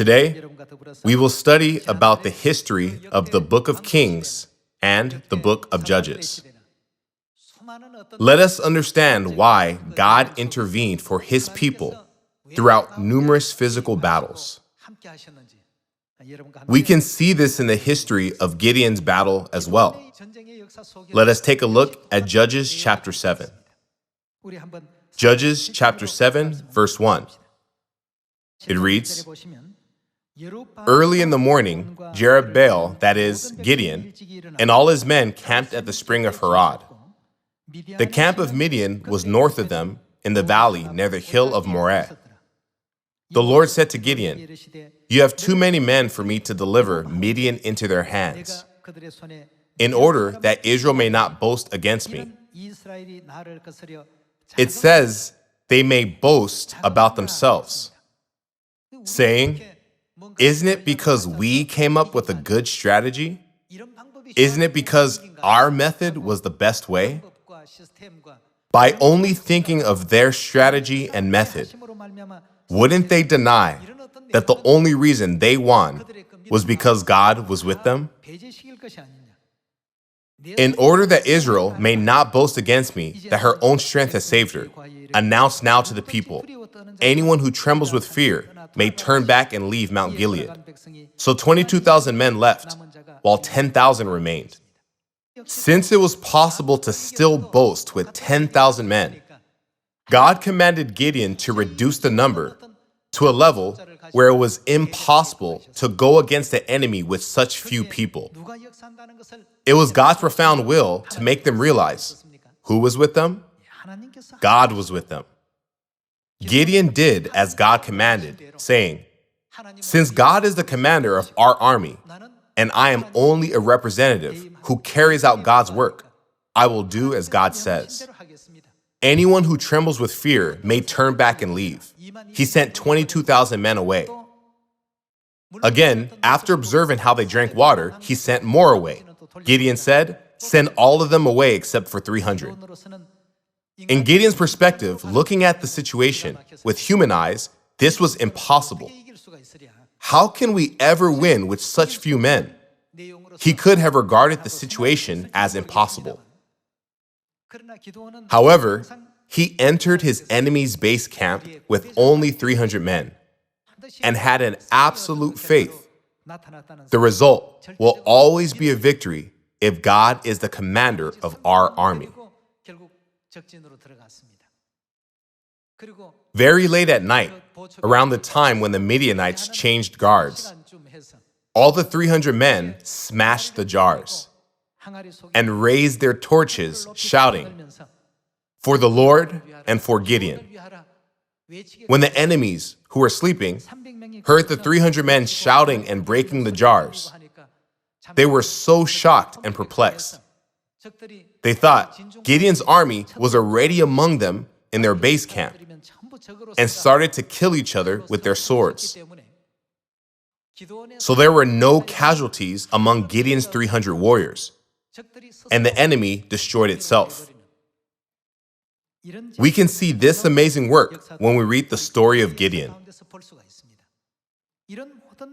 Today, we will study about the history of the Book of Kings and the Book of Judges. Let us understand why God intervened for His people throughout numerous physical battles. We can see this in the history of Gideon's battle as well. Let us take a look at Judges chapter 7. Judges chapter 7, verse 1. It reads, "Early in the morning, Jerubbaal, that is, Gideon, and all his men camped at the spring of Harod. The camp of Midian was north of them in the valley near the hill of Moreh. The Lord said to Gideon, 'You have too many men for me to deliver Midian into their hands, in order that Israel may not boast against me.' It says they may boast about themselves, saying, 'Isn't it because we came up with a good strategy? Isn't it because our method was the best way?' By only thinking of their strategy and method, wouldn't they deny that the only reason they won was because God was with them? In order that Israel may not boast against me that her own strength has saved her, announce now to the people, anyone who trembles with fear may turn back and leave Mount Gilead.' So 22,000 men left, while 10,000 remained. Since it was possible to still boast with 10,000 men, God commanded Gideon to reduce the number to a level where it was impossible to go against the enemy with such few people. It was God's profound will to make them realize who was with them? God was with them. Gideon did as God commanded, saying, 'Since God is the commander of our army, and I am only a representative who carries out God's work, I will do as God says. Anyone who trembles with fear may turn back and leave.' He sent 22,000 men away. Again, after observing how they drank water, he sent more away. Gideon said, 'Send all of them away except for 300. In Gideon's perspective, looking at the situation with human eyes, this was impossible. How can we ever win with such few men? He could have regarded the situation as impossible. However, he entered his enemy's base camp with only 300 men and had an absolute faith. The result will always be a victory if God is the commander of our army. Very late at night, around the time when the Midianites changed guards, all the 300 men smashed the jars and raised their torches, shouting, 'For the Lord and for Gideon.' When the enemies, who were sleeping, heard the 300 men shouting and breaking the jars, they were so shocked and perplexed. They thought Gideon's army was already among them in their base camp and started to kill each other with their swords. So there were no casualties among Gideon's 300 warriors, and the enemy destroyed itself. We can see this amazing work when we read the story of Gideon.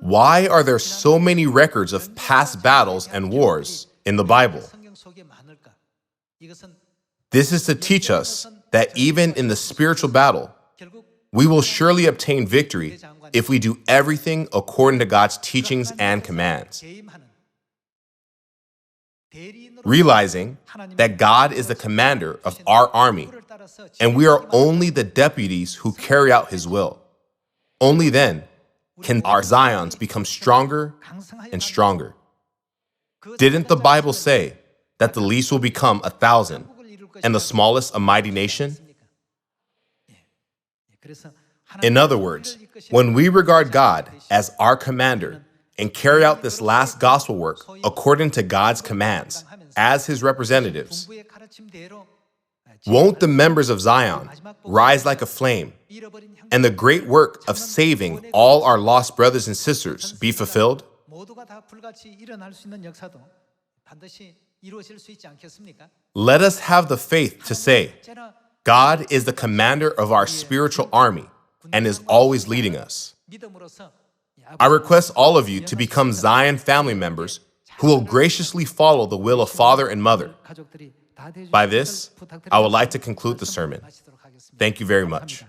Why are there so many records of past battles and wars in the Bible? This is to teach us that even in the spiritual battle, we will surely obtain victory if we do everything according to God's teachings and commands. Realizing that God is the commander of our army, and we are only the deputies who carry out His will. Only then can our Zions become stronger and stronger. Didn't the Bible say that the least will become 1,000 and the smallest a mighty nation? In other words, when we regard God as our commander and carry out this last gospel work according to God's commands as His representatives, won't the members of Zion rise like a flame and the great work of saving all our lost brothers and sisters be fulfilled? Let us have the faith to say, God is the commander of our spiritual army and is always leading us. I request all of you to become Zion family members who will graciously follow the will of father and mother. By this, I would like to conclude the sermon. Thank you very much.